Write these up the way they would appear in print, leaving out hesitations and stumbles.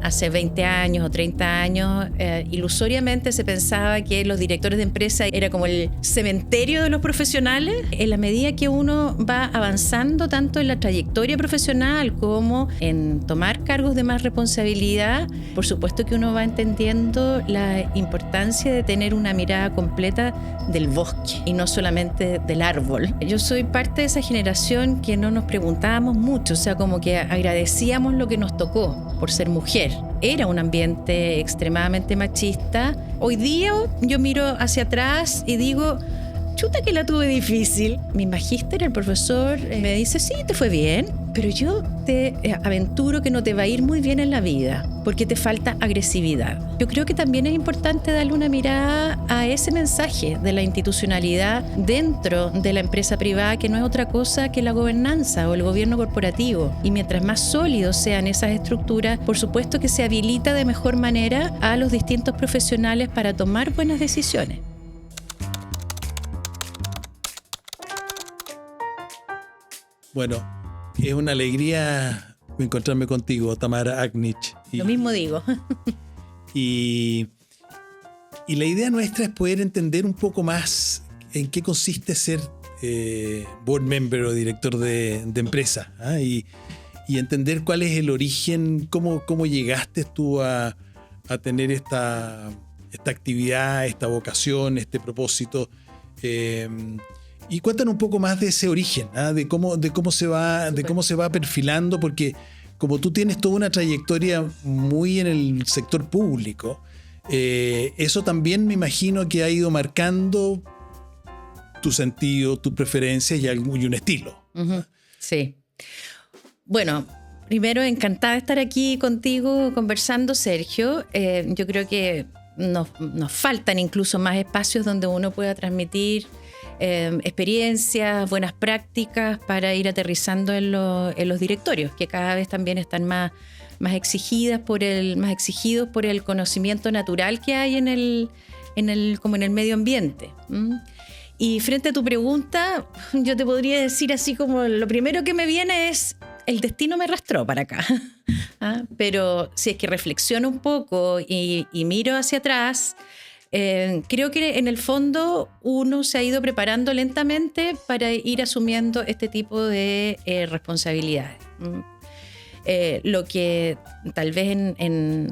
hace 20 años o 30 años, ilusoriamente se pensaba que los directores de empresa era como el cementerio de los profesionales. En la medida que uno va avanzando tanto en la trayectoria profesional como en tomar cargos de más responsabilidad, por supuesto que uno va entendiendo la importancia de tener una mirada completa del bosque y no solamente del árbol. Yo soy parte de esa generación que no nos preguntábamos mucho, o sea, como que agradecíamos lo que nos tocó por ser mujer. Era un ambiente extremadamente machista. Hoy día yo miro hacia atrás y digo, chuta que la tuve difícil. Mi magíster, el profesor, me dice, sí, te fue bien, pero yo te aventuro que no te va a ir muy bien en la vida porque te falta agresividad. Yo creo que también es importante darle una mirada a ese mensaje de la institucionalidad dentro de la empresa privada, que no es otra cosa que la gobernanza o el gobierno corporativo. Y mientras más sólidos sean esas estructuras, por supuesto que se habilita de mejor manera a los distintos profesionales para tomar buenas decisiones. Bueno, es una alegría encontrarme contigo, Tamara Agnich. Lo mismo digo. Y la idea nuestra es poder entender un poco más en qué consiste ser board member o director de empresa, ¿ah? Y entender cuál es el origen, cómo llegaste tú a tener esta actividad, esta vocación, este propósito. Y cuéntanos un poco más de ese origen, ¿ah? de cómo se va perfilando, porque como tú tienes toda una trayectoria muy en el sector público, eso también me imagino que ha ido marcando tu sentido, tus preferencias y un estilo. Uh-huh. Sí. Bueno, primero encantada de estar aquí contigo conversando, Sergio. Yo creo que nos faltan incluso más espacios donde uno pueda transmitir experiencias, buenas prácticas para ir aterrizando en los directorios, que cada vez también están más exigidos por el conocimiento natural que hay como en el medio ambiente. Y frente a tu pregunta, yo te podría decir así como lo primero que me viene es el destino me arrastró para acá. ¿Ah? Pero si es que reflexiono un poco y miro hacia atrás, creo que en el fondo uno se ha ido preparando lentamente para ir asumiendo este tipo de responsabilidades. Lo que tal vez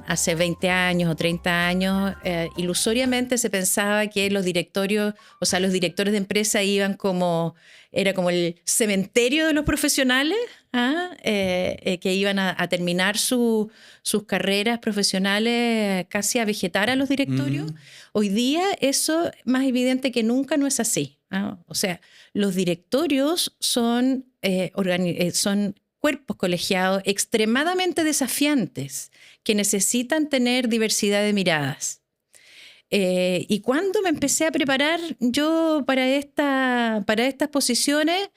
hace 20 años o 30 años ilusoriamente se pensaba que los directorios, o sea, los directores de empresa era como el cementerio de los profesionales, que iban a terminar sus carreras profesionales casi a vegetar a los directorios. Hoy día eso más evidente que nunca no es así. O sea, los directorios son cuerpos colegiados extremadamente desafiantes que necesitan tener diversidad de miradas. Y cuando me empecé a preparar yo para estas posiciones,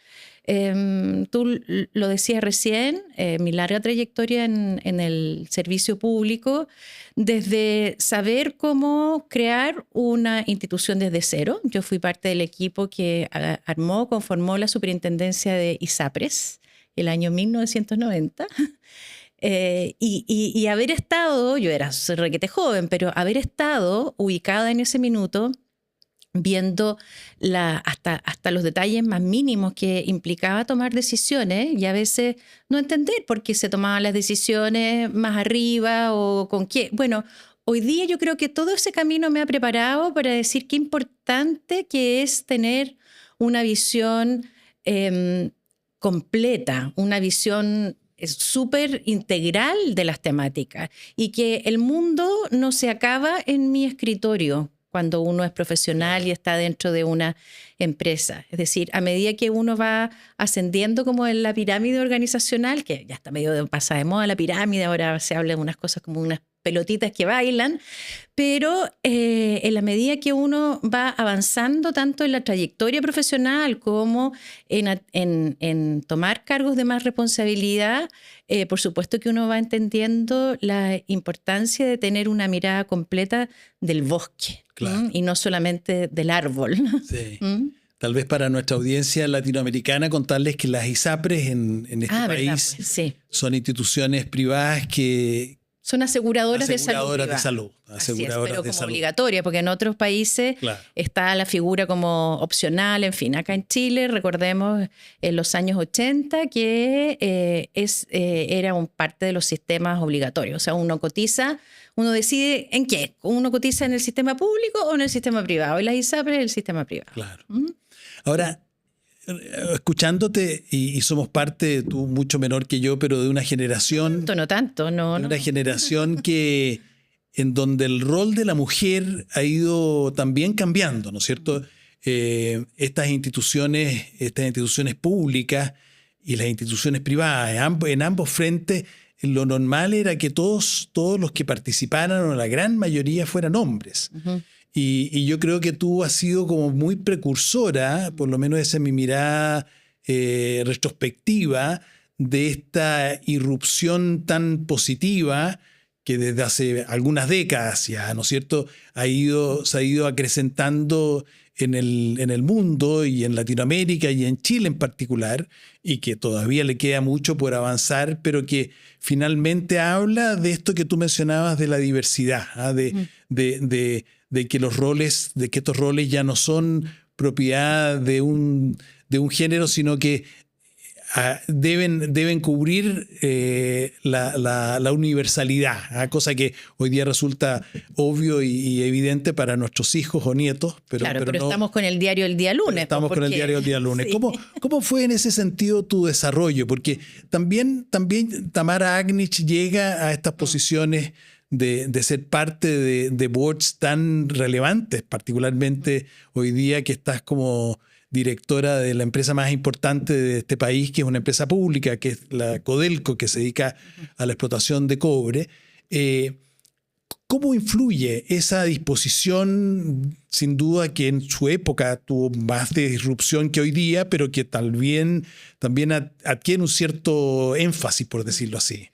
tú lo decías recién, mi larga trayectoria en el servicio público, desde saber cómo crear una institución desde cero. Yo fui parte del equipo que conformó la superintendencia de ISAPRES el año 1990. Y haber estado, yo era requete joven, pero haber estado ubicada en ese minuto, viendo hasta los detalles más mínimos que implicaba tomar decisiones y a veces no entender por qué se tomaban las decisiones más arriba o con qué. Bueno, hoy día yo creo que todo ese camino me ha preparado para decir qué importante que es tener una visión completa, una visión súper integral de las temáticas y que el mundo no se acaba en mi escritorio cuando uno es profesional y está dentro de una empresa. Es decir, a medida que uno va ascendiendo como en la pirámide organizacional, que ya está medio pasada de moda la pirámide, ahora se habla de unas cosas como unas pelotitas que bailan, pero en la medida que uno va avanzando tanto en la trayectoria profesional como en tomar cargos de más responsabilidad, por supuesto que uno va entendiendo la importancia de tener una mirada completa del bosque. Claro. Y no solamente del árbol. Sí. Tal vez para nuestra audiencia latinoamericana contarles que las ISAPRES en este país ¿verdad? Pues, sí. son instituciones privadas que Son aseguradoras de salud. Aseguradoras de privada. salud. Así es, Aseguradoras pero de como salud. obligatoria, porque en otros países Claro. está la figura como opcional, en fin. Acá en Chile, recordemos, en los años 80, que era parte de los sistemas obligatorios. O sea, uno cotiza, uno decide en qué. Uno cotiza en el sistema público o en el sistema privado. Y las ISAPRES en el sistema privado. Claro. Ahora, escuchándote, y somos parte, tú mucho menor que yo, pero de una generación... No tanto, no. Una generación en donde el rol de la mujer ha ido también cambiando, ¿no es cierto? Estas instituciones públicas y las instituciones privadas, en ambos frentes, lo normal era que todos los que participaran, o la gran mayoría, fueran hombres. Uh-huh. Y yo creo que tú has sido como muy precursora, por lo menos esa es mi mirada retrospectiva, de esta irrupción tan positiva que desde hace algunas décadas ya, ¿no es cierto?, se ha ido acrecentando en el mundo y en Latinoamérica y en Chile en particular, y que todavía le queda mucho por avanzar, pero que finalmente habla de esto que tú mencionabas de la diversidad, ¿ah? De que estos roles ya no son propiedad de un género, sino que deben cubrir la universalidad, cosa que hoy día resulta obvio y evidente para nuestros hijos o nietos. Pero no, estamos con el diario El Día Lunes. Estamos con el diario El Día Lunes. Sí. ¿Cómo fue en ese sentido tu desarrollo? Porque también Tamara Agnich llega a estas posiciones de ser parte de boards tan relevantes, particularmente hoy día que estás como directora de la empresa más importante de este país, que es una empresa pública, que es la Codelco, que se dedica a la explotación de cobre. ¿Cómo influye esa disposición, sin duda que en su época tuvo más de disrupción que hoy día, pero que también adquiere un cierto énfasis, por decirlo así?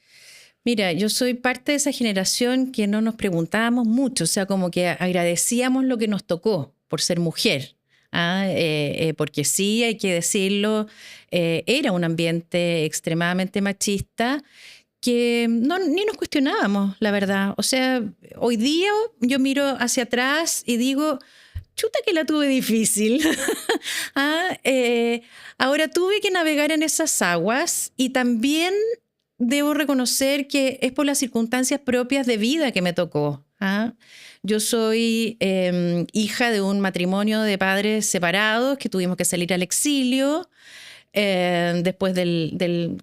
Mira, yo soy parte de esa generación que no nos preguntábamos mucho, o sea, como que agradecíamos lo que nos tocó por ser mujer. Porque sí, hay que decirlo, era un ambiente extremadamente machista que ni nos cuestionábamos, la verdad. O sea, hoy día yo miro hacia atrás y digo, chuta que la tuve difícil. Ahora tuve que navegar en esas aguas y también debo reconocer que es por las circunstancias propias de vida que me tocó. Yo soy hija de un matrimonio de padres separados que tuvimos que salir al exilio después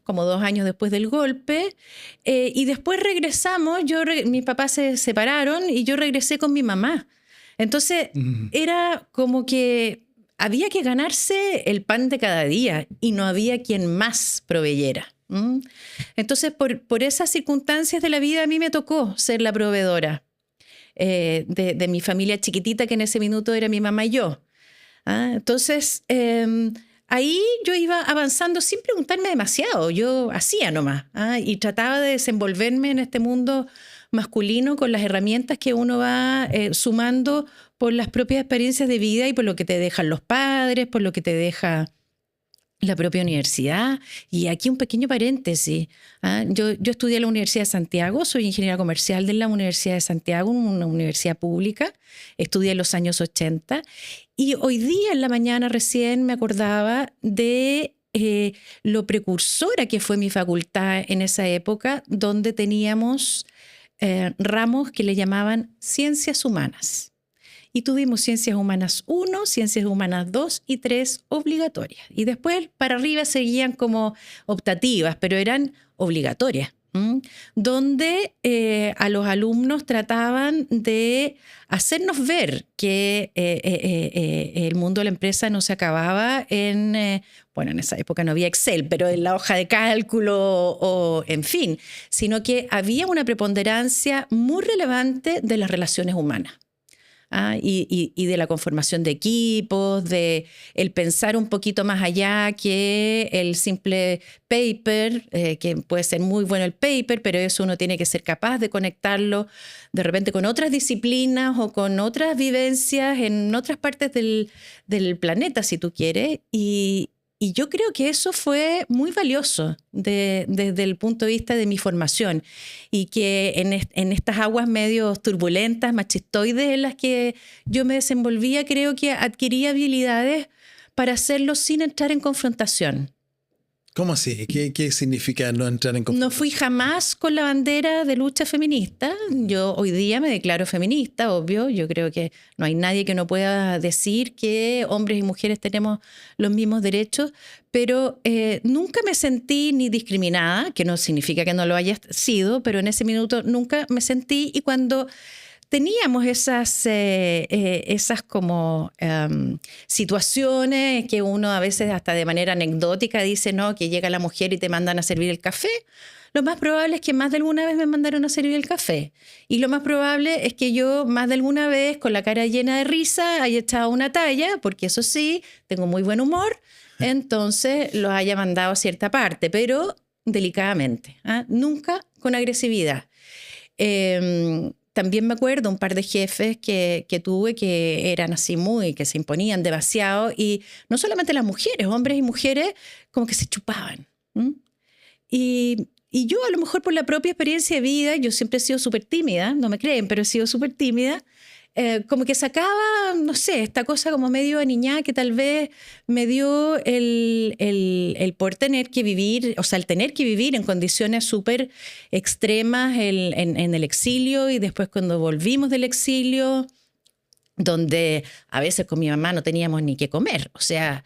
como 2 años después del golpe, y después regresamos. Mis papás se separaron y yo regresé con mi mamá. Entonces era como que había que ganarse el pan de cada día y no había quien más proveyera. Entonces por esas circunstancias de la vida a mí me tocó ser la proveedora de mi familia chiquitita, que en ese minuto era mi mamá y yo. Entonces, ahí yo iba avanzando sin preguntarme demasiado. Yo hacía nomás y trataba de desenvolverme en este mundo masculino con las herramientas que uno va sumando por las propias experiencias de vida y por lo que te dejan los padres, por lo que te deja la propia universidad. Y aquí un pequeño paréntesis. Yo estudié en la Universidad de Santiago, soy ingeniera comercial de la Universidad de Santiago, una universidad pública. Estudié en los años 80 y hoy día en la mañana recién me acordaba de lo precursora que fue mi facultad en esa época, donde teníamos ramos que le llamaban Ciencias Humanas. Y tuvimos Ciencias Humanas 1, Ciencias Humanas 2 y 3 obligatorias. Y después para arriba seguían como optativas, pero eran obligatorias. Donde a los alumnos trataban de hacernos ver que el mundo de la empresa no se acababa en esa época no había Excel, pero en la hoja de cálculo o en fin, sino que había una preponderancia muy relevante de las relaciones humanas. Y de la conformación de equipos, de el pensar un poquito más allá que el simple paper, que puede ser muy bueno el paper, pero eso uno tiene que ser capaz de conectarlo de repente con otras disciplinas o con otras vivencias en otras partes del planeta, si tú quieres. Y Y yo creo que eso fue muy valioso desde el punto de vista de mi formación y que en estas aguas medio turbulentas, machistoides en las que yo me desenvolvía, creo que adquirí habilidades para hacerlo sin entrar en confrontación. ¿Cómo así? ¿Qué significa no entrar en confrontación? No fui jamás con la bandera de lucha feminista. Yo hoy día me declaro feminista, obvio. Yo creo que no hay nadie que no pueda decir que hombres y mujeres tenemos los mismos derechos, pero nunca me sentí ni discriminada, que no significa que no lo haya sido, pero en ese minuto nunca me sentí. Y cuando teníamos esas como situaciones que uno a veces hasta de manera anecdótica dice, ¿no?, que llega la mujer y te mandan a servir el café. Lo más probable es que más de alguna vez me mandaron a servir el café. Y lo más probable es que yo más de alguna vez, con la cara llena de risa, haya echado una talla, porque eso sí, tengo muy buen humor, entonces los haya mandado a cierta parte, pero delicadamente, ¿eh? Nunca con agresividad. También me acuerdo un par de jefes que tuve que eran así que se imponían demasiado, y no solamente las mujeres, hombres y mujeres como que se chupaban. Y yo a lo mejor por la propia experiencia de vida, yo siempre he sido súper tímida, no me creen, pero he sido súper tímida, como que sacaba, no sé, esta cosa como medio aniñada que tal vez me dio el poder tener que vivir, o sea, el tener que vivir en condiciones súper extremas en el exilio, y después cuando volvimos del exilio, donde a veces con mi mamá no teníamos ni qué comer, o sea,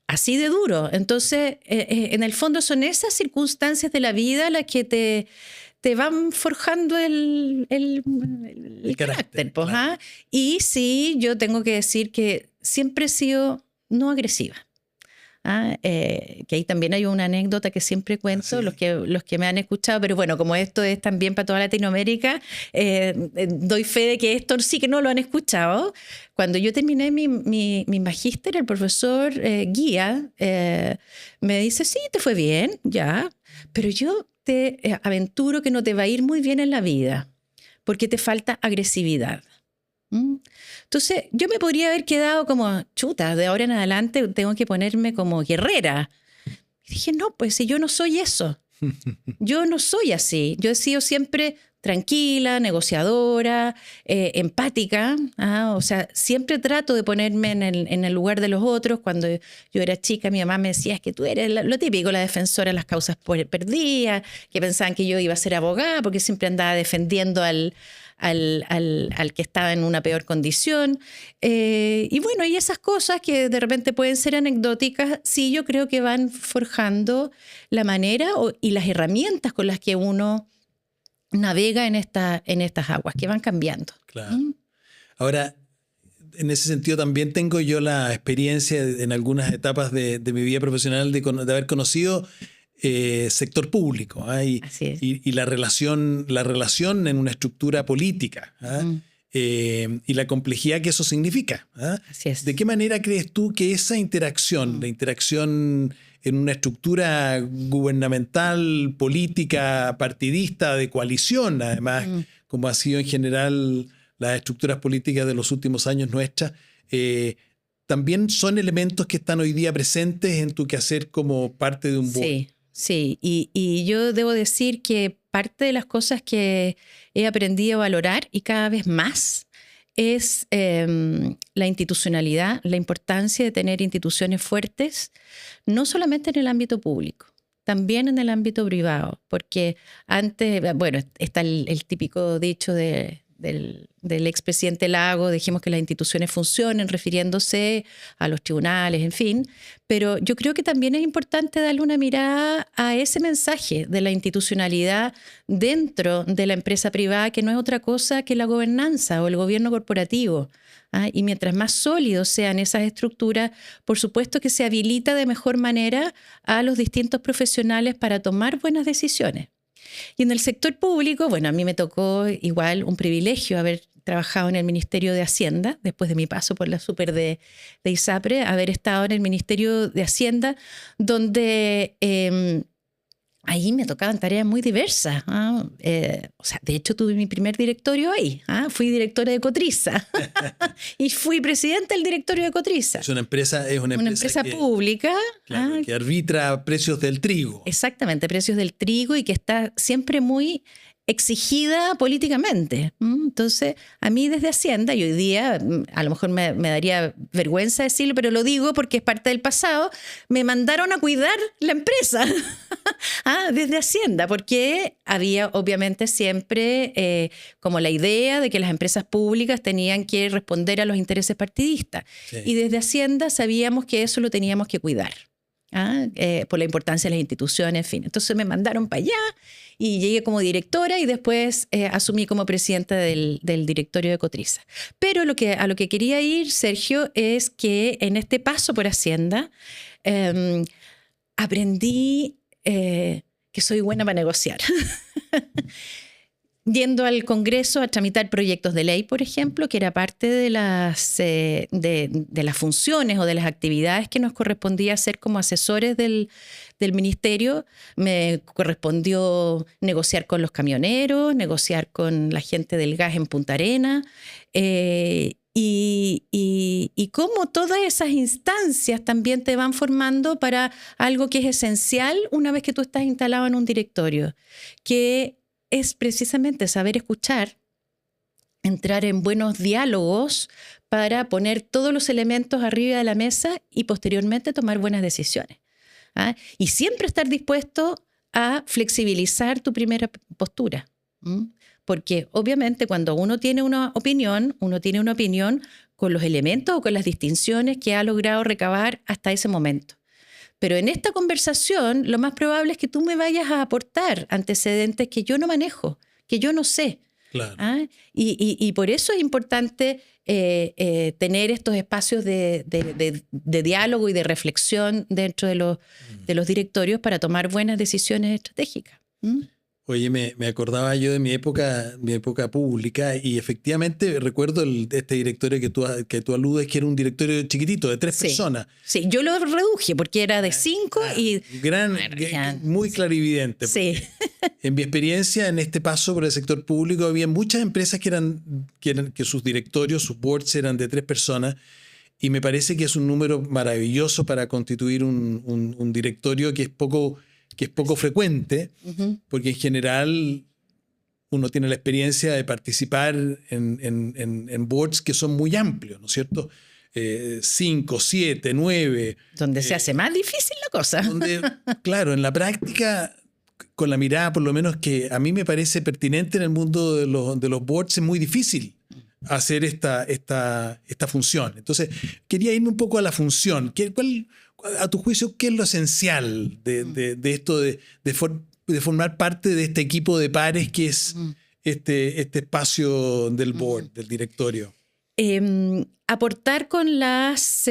así de duro. Entonces, en el fondo son esas circunstancias de la vida las que te van forjando el carácter. Pues, claro. Y sí, yo tengo que decir que siempre he sido no agresiva. Que ahí también hay una anécdota que siempre cuento, los que me han escuchado, pero bueno, como esto es también para toda Latinoamérica, doy fe de que esto sí que no lo han escuchado. Cuando yo terminé mi magíster, el profesor guía me dice, sí, te fue bien, ya, pero yo te aventuro que no te va a ir muy bien en la vida, porque te falta agresividad. Entonces yo me podría haber quedado como, chuta, de ahora en adelante tengo que ponerme como guerrera. Y dije, no, pues si yo no soy eso. Yo no soy así. Yo he sido siempre tranquila, negociadora, empática. O sea, siempre trato de ponerme en el lugar de los otros. Cuando yo era chica, mi mamá me decía, es que tú eres lo típico, la defensora de las causas perdidas, que pensaban que yo iba a ser abogada porque siempre andaba defendiendo al que estaba en una peor condición. Y bueno, y esas cosas que de repente pueden ser anecdóticas, sí, yo creo que van forjando la manera y las herramientas con las que uno navega en estas aguas, que van cambiando. Claro. Ahora, en ese sentido también tengo yo la experiencia en algunas etapas de mi vida profesional de haber conocido sector público, Así es. y la relación en una estructura política, y la complejidad que eso significa. Así es. ¿De qué manera crees tú que esa interacción, la interacción en una estructura gubernamental, política, partidista, de coalición, además, como ha sido en general las estructuras políticas de los últimos años nuestras, también son elementos que están hoy día presentes en tu quehacer como parte de un board? Sí. Y yo debo decir que parte de las cosas que he aprendido a valorar y cada vez más es la institucionalidad, la importancia de tener instituciones fuertes, no solamente en el ámbito público, también en el ámbito privado, porque antes, bueno, está el típico dicho del expresidente Lagos, dijimos que las instituciones funcionen, refiriéndose a los tribunales, en fin, pero yo creo que también es importante darle una mirada a ese mensaje de la institucionalidad dentro de la empresa privada, que no es otra cosa que la gobernanza o el gobierno corporativo. Y mientras más sólidos sean esas estructuras, por supuesto que se habilita de mejor manera a los distintos profesionales para tomar buenas decisiones. Y en el sector público, bueno, a mí me tocó igual un privilegio haber trabajado en el Ministerio de Hacienda, después de mi paso por la Super de ISAPRE, haber estado en el Ministerio de Hacienda, donde ahí me tocaban tareas muy diversas. O sea, de hecho, tuve mi primer directorio ahí. Fui directora de Cotriza y fui presidenta del directorio de Cotriza. Es una empresa Pública. Claro, que arbitra precios del trigo. Exactamente, precios del trigo, y que está siempre muy exigida políticamente. Entonces, a mí desde Hacienda, y hoy día a lo mejor me daría vergüenza decirlo, pero lo digo porque es parte del pasado, me mandaron a cuidar la empresa desde Hacienda, porque había obviamente siempre como la idea de que las empresas públicas tenían que responder a los intereses partidistas. Sí. Y desde Hacienda sabíamos que eso lo teníamos que cuidar. Por la importancia de las instituciones, en fin. Entonces me mandaron para allá y llegué como directora, y después asumí como presidenta del directorio de Cotriza. Pero a lo que quería ir, Sergio, es que en este paso por Hacienda aprendí que soy buena para negociar. Yendo al Congreso a tramitar proyectos de ley, por ejemplo, que era parte de las funciones o de las actividades que nos correspondía hacer como asesores del ministerio, me correspondió negociar con los camioneros, negociar con la gente del gas en Punta Arenas, y cómo todas esas instancias también te van formando para algo que es esencial una vez que tú estás instalado en un directorio, que es precisamente saber escuchar, entrar en buenos diálogos para poner todos los elementos arriba de la mesa y posteriormente tomar buenas decisiones. Y siempre estar dispuesto a flexibilizar tu primera postura. Porque obviamente cuando uno tiene una opinión con los elementos o con las distinciones que ha logrado recabar hasta ese momento. Pero en esta conversación lo más probable es que tú me vayas a aportar antecedentes que yo no manejo, que yo no sé. Claro. Y por eso es importante tener estos espacios de diálogo y de reflexión dentro de los directorios para tomar buenas decisiones estratégicas. Oye, me acordaba yo de mi época pública, y efectivamente recuerdo este directorio que tú aludes, que era un directorio chiquitito, de 3 personas. Sí, yo lo reduje porque era de 5 y... Muy clarividente. Sí. En mi experiencia, en este paso por el sector público, había muchas empresas que sus directorios, sus boards eran de 3 personas, y me parece que es un número maravilloso para constituir un directorio que es poco frecuente, porque en general uno tiene la experiencia de participar en boards que son muy amplios, ¿no es cierto? 5, 7, 9. Donde se hace más difícil la cosa. Donde, claro, en la práctica, con la mirada por lo menos que a mí me parece pertinente en el mundo de los boards, es muy difícil hacer esta función. Entonces, quería irme un poco a la función. A tu juicio, ¿qué es lo esencial de esto de formar parte de este equipo de pares que es este espacio del board, del directorio? Aportar con las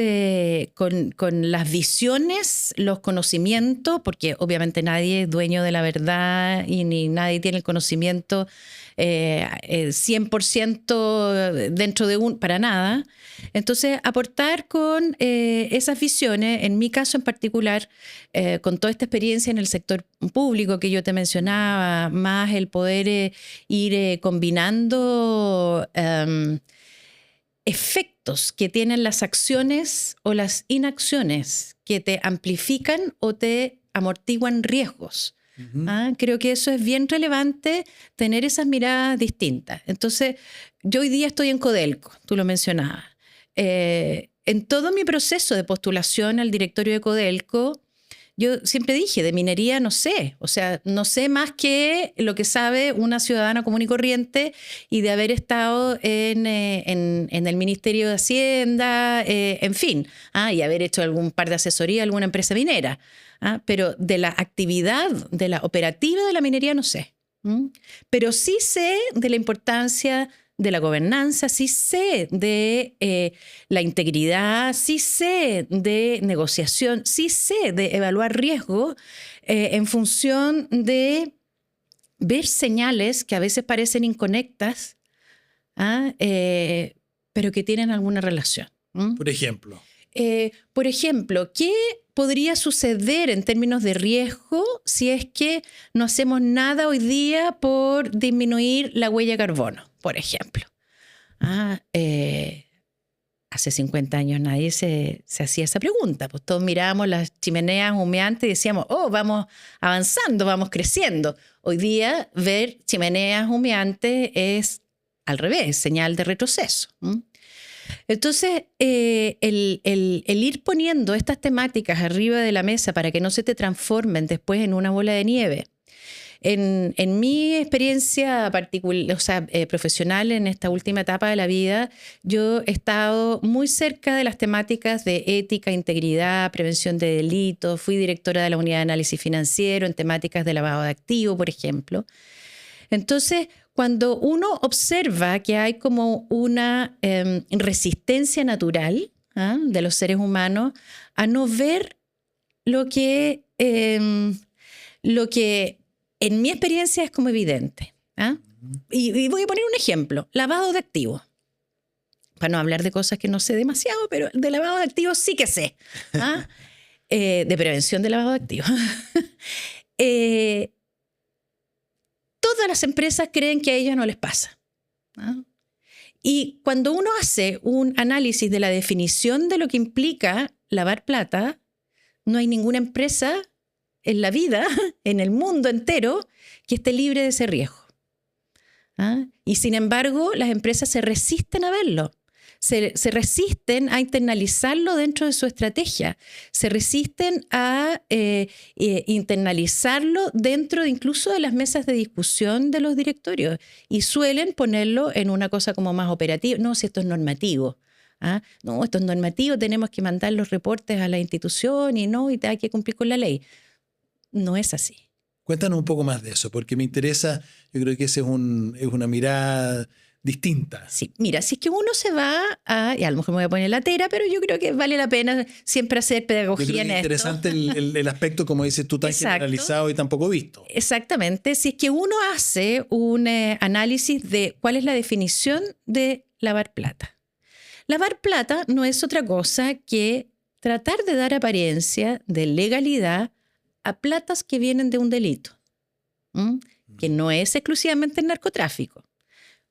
visiones, los conocimientos, porque obviamente nadie es dueño de la verdad y ni nadie tiene el conocimiento 100% dentro de para nada. Entonces, aportar con esas visiones, en mi caso en particular, con toda esta experiencia en el sector público que yo te mencionaba, más el poder ir combinando efectos que tienen las acciones o las inacciones que te amplifican o te amortiguan riesgos. Creo que eso es bien relevante, tener esas miradas distintas. Entonces, yo hoy día estoy en Codelco, tú lo mencionabas. En todo mi proceso de postulación al directorio de Codelco, yo siempre dije, de minería no sé, o sea, no sé más que lo que sabe una ciudadana común y corriente, y de haber estado en el Ministerio de Hacienda, en fin, y haber hecho algún par de asesoría a alguna empresa minera. Pero de la actividad, de la operativa de la minería no sé. Pero sí sé de la importancia de la gobernanza, sí sé de la integridad, sí sé de negociación, sí sé de evaluar riesgo en función de ver señales que a veces parecen inconectas, pero que tienen alguna relación. Por ejemplo. Por ejemplo, ¿qué podría suceder en términos de riesgo si es que no hacemos nada hoy día por disminuir la huella de carbono, por ejemplo? Hace 50 años nadie se hacía esa pregunta. Pues todos mirábamos las chimeneas humeantes y decíamos, vamos avanzando, vamos creciendo. Hoy día ver chimeneas humeantes es al revés, señal de retroceso. Entonces, el ir poniendo estas temáticas arriba de la mesa para que no se te transformen después en una bola de nieve. En mi experiencia particular, profesional en esta última etapa de la vida, yo he estado muy cerca de las temáticas de ética, integridad, prevención de delitos. Fui directora de la unidad de análisis financiero en temáticas de lavado de activos, por ejemplo. Entonces, cuando uno observa que hay como una resistencia natural de los seres humanos a no ver lo que en mi experiencia es como evidente. Y voy a poner un ejemplo, lavado de activos. Para no hablar de cosas que no sé demasiado, pero de lavado de activos sí que sé. De prevención de lavado de activos. Todas las empresas creen que a ellas no les pasa. Y cuando uno hace un análisis de la definición de lo que implica lavar plata, no hay ninguna empresa en la vida, en el mundo entero, que esté libre de ese riesgo. Y sin embargo, las empresas se resisten a verlo. Se resisten a internalizarlo dentro de su estrategia, se resisten a internalizarlo dentro de incluso de las mesas de discusión de los directorios y suelen ponerlo en una cosa como más operativa. No, si esto es normativo. No, esto es normativo, tenemos que mandar los reportes a la institución y hay que cumplir con la ley. No es así. Cuéntanos un poco más de eso, porque me interesa, yo creo que esa es una mirada distinta. Sí, mira, si es que uno se va y a lo mejor me voy a poner latera, pero yo creo que vale la pena siempre hacer pedagogía en esto. Es interesante el aspecto, como dices tú, tan generalizado y tan poco visto. Exactamente. Si es que uno hace un análisis de cuál es la definición de lavar plata. Lavar plata no es otra cosa que tratar de dar apariencia de legalidad a platas que vienen de un delito, que no es exclusivamente el narcotráfico.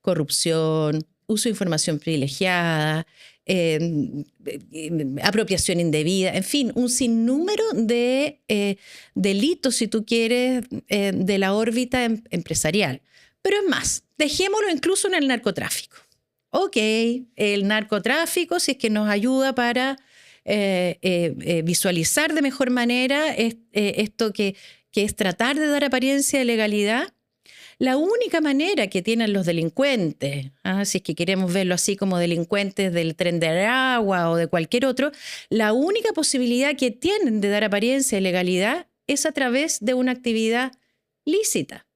Corrupción, uso de información privilegiada, apropiación indebida, en fin, un sinnúmero de delitos, si tú quieres, de la órbita empresarial. Pero es más, dejémoslo incluso en el narcotráfico. Ok, el narcotráfico, si es que nos ayuda para visualizar de mejor manera esto que es tratar de dar apariencia de legalidad. La única manera que tienen los delincuentes, si es que queremos verlo así como delincuentes del Tren de Aragua o de cualquier otro, la única posibilidad que tienen de dar apariencia de legalidad es a través de una actividad lícita.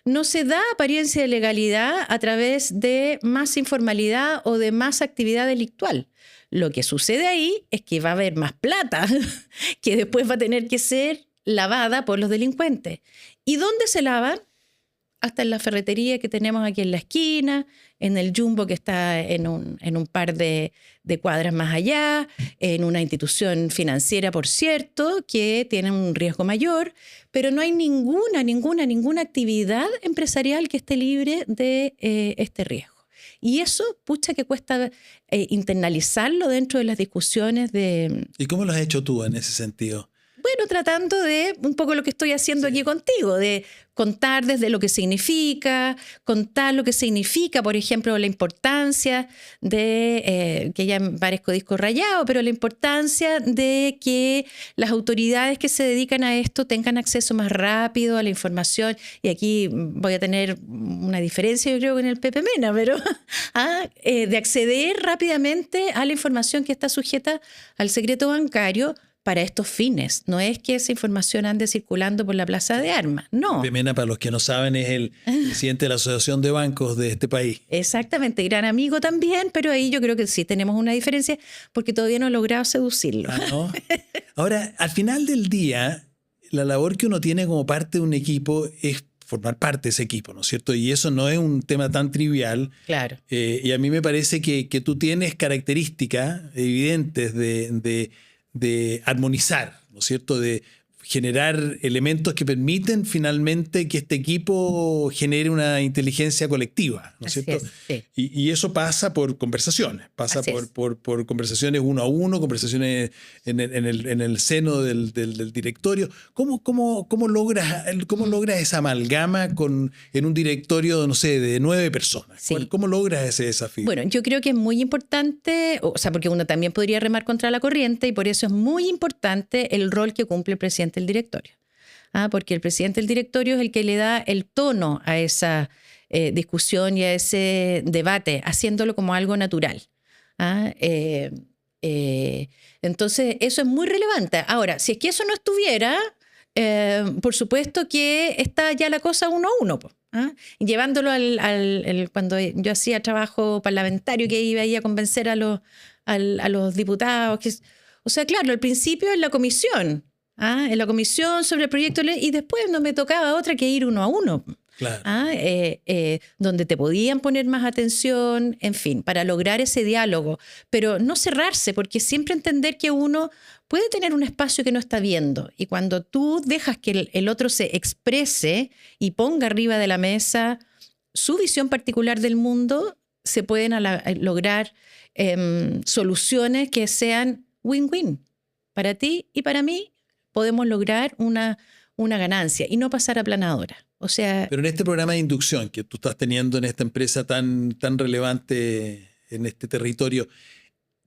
No se da apariencia de legalidad a través de más informalidad o de más actividad delictual. Lo que sucede ahí es que va a haber más plata que después va a tener que ser lavada por los delincuentes. ¿Y dónde se lavan? Hasta en la ferretería que tenemos aquí en la esquina, en el Jumbo que está en un par de cuadras más allá, en una institución financiera, por cierto, que tiene un riesgo mayor, pero no hay ninguna actividad empresarial que esté libre de este riesgo. Y eso, pucha, que cuesta internalizarlo dentro de las discusiones de... ¿Y cómo lo has hecho tú en ese sentido? Bueno, tratando de un poco lo que estoy haciendo aquí contigo, de contar desde lo que significa, contar lo que significa, por ejemplo, la importancia de, que ya parezco disco rayado, pero la importancia de que las autoridades que se dedican a esto tengan acceso más rápido a la información. Y aquí voy a tener una diferencia, yo creo, con el Pepe Mena, pero de acceder rápidamente a la información que está sujeta al secreto bancario, para estos fines. No es que esa información ande circulando por la plaza de armas, no. Pepe Mena, para los que no saben, es el presidente de la Asociación de Bancos de este país. Exactamente, gran amigo también, pero ahí yo creo que sí tenemos una diferencia porque todavía no he logrado seducirlo. ¿No? Ahora, al final del día, la labor que uno tiene como parte de un equipo es formar parte de ese equipo, ¿no es cierto? Y eso no es un tema tan trivial. Claro. Y a mí me parece que tú tienes características evidentes de armonizar, ¿no es cierto? De generar elementos que permiten finalmente que este equipo genere una inteligencia colectiva, ¿no es Así cierto? es, sí. Y eso pasa por conversaciones, pasa por conversaciones uno a uno, conversaciones en el seno del directorio. ¿Cómo logras esa amalgama en un directorio, no sé, de 9 personas? Sí. ¿Cómo logras ese desafío? Bueno, yo creo que es muy importante, o sea, porque uno también podría remar contra la corriente y por eso es muy importante el rol que cumple el presidente del directorio. Porque el presidente del directorio es el que le da el tono a esa discusión y a ese debate, haciéndolo como algo natural. Entonces, eso es muy relevante. Ahora, si es que eso no estuviera, por supuesto que está ya la cosa uno a uno, llevándolo cuando yo hacía trabajo parlamentario, que iba ahí a convencer a los diputados. O sea, claro, al principio en la comisión, sobre el proyecto de ley, y después no me tocaba otra que ir uno a uno. Claro. Donde te podían poner más atención, en fin, para lograr ese diálogo, pero no cerrarse, porque siempre entender que uno puede tener un espacio que no está viendo, y cuando tú dejas que el otro se exprese y ponga arriba de la mesa su visión particular del mundo, se pueden lograr soluciones que sean win-win. Para ti y para mí podemos lograr una ganancia y no pasar aplanadora. O sea, pero en este programa de inducción que tú estás teniendo en esta empresa tan relevante en este territorio,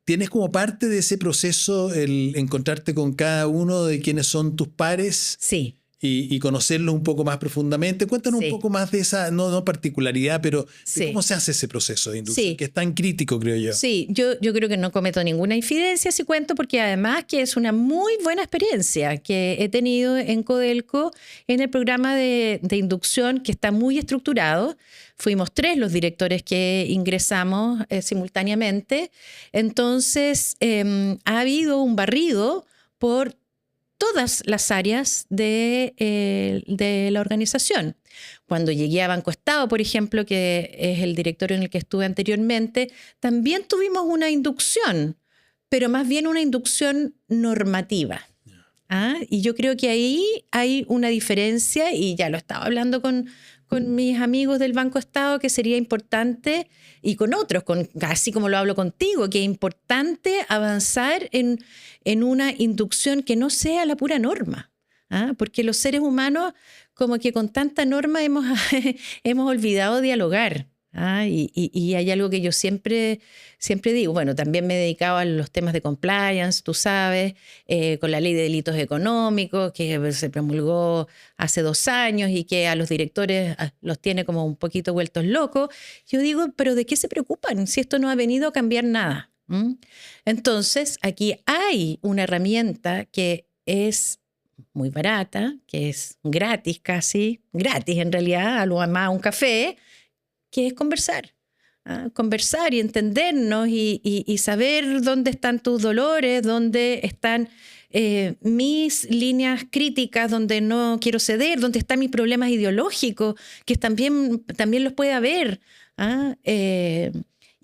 ¿tienes como parte de ese proceso el encontrarte con cada uno de quienes son tus pares? Sí. Y conocerlos un poco más profundamente? Cuéntanos un poco más de esa, no particularidad, pero de cómo se hace ese proceso de inducción, que es tan crítico, creo yo. Sí, yo creo que no cometo ninguna infidencia si cuento, porque además que es una muy buena experiencia que he tenido en Codelco en el programa de inducción, que está muy estructurado. Fuimos 3 los directores que ingresamos simultáneamente. Entonces, ha habido un barrido por todas las áreas de la organización. Cuando llegué a Banco Estado, por ejemplo, que es el directorio en el que estuve anteriormente, también tuvimos una inducción, pero más bien una inducción normativa. Y yo creo que ahí hay una diferencia, y ya lo estaba hablando con mis amigos del Banco Estado, que sería importante, y con otros, así como lo hablo contigo, que es importante avanzar en una inducción que no sea la pura norma. Porque los seres humanos, como que con tanta norma hemos olvidado dialogar. Y hay algo que yo siempre digo. Bueno, también me he dedicado a los temas de compliance, tú sabes, con la ley de delitos económicos que se promulgó hace 2 años y que a los directores los tiene como un poquito vueltos locos. Yo digo, ¿pero de qué se preocupan si esto no ha venido a cambiar nada? Entonces, aquí hay una herramienta que es muy barata, que es gratis casi, gratis en realidad, a lo más un café, que es conversar. Conversar y entendernos y saber dónde están tus dolores, dónde están mis líneas críticas, donde no quiero ceder, dónde están mis problemas ideológicos, que también los puede haber.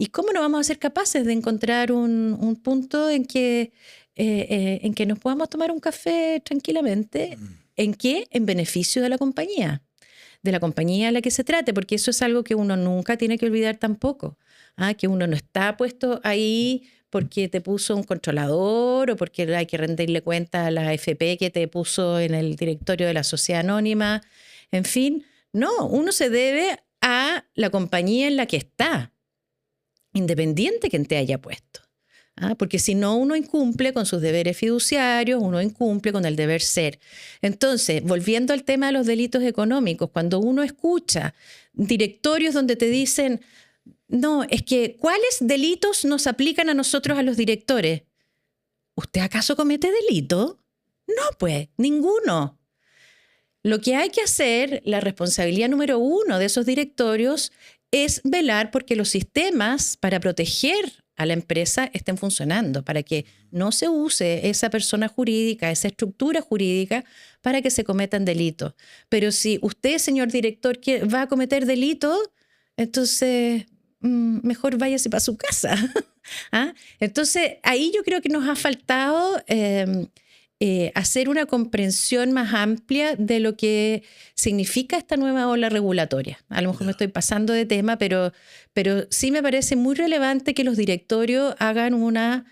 ¿Y cómo no vamos a ser capaces de encontrar un punto en que nos podamos tomar un café tranquilamente? ¿En qué? En beneficio de la compañía a la que se trate, porque eso es algo que uno nunca tiene que olvidar tampoco. Que uno no está puesto ahí porque te puso un controlador o porque hay que rendirle cuenta a la AFP que te puso en el directorio de la sociedad anónima. En fin, no, uno se debe a la compañía en la que está, independiente quien te haya puesto. Porque si no, uno incumple con sus deberes fiduciarios, uno incumple con el deber ser. Entonces, volviendo al tema de los delitos económicos, cuando uno escucha directorios donde te dicen, no, es que ¿cuáles delitos nos aplican a nosotros, a los directores? ¿Usted acaso comete delito? No, pues, ninguno. Lo que hay que hacer, la responsabilidad número 1 de esos directorios, es velar porque los sistemas para proteger a la empresa estén funcionando, para que no se use esa persona jurídica, esa estructura jurídica para que se cometan delitos. Pero si usted, señor director, va a cometer delitos, entonces mejor váyase para su casa. ¿Ah? Entonces, ahí yo creo que nos ha faltado hacer una comprensión más amplia de lo que significa esta nueva ola regulatoria. A lo mejor me estoy pasando de tema, pero sí me parece muy relevante que los directorios hagan una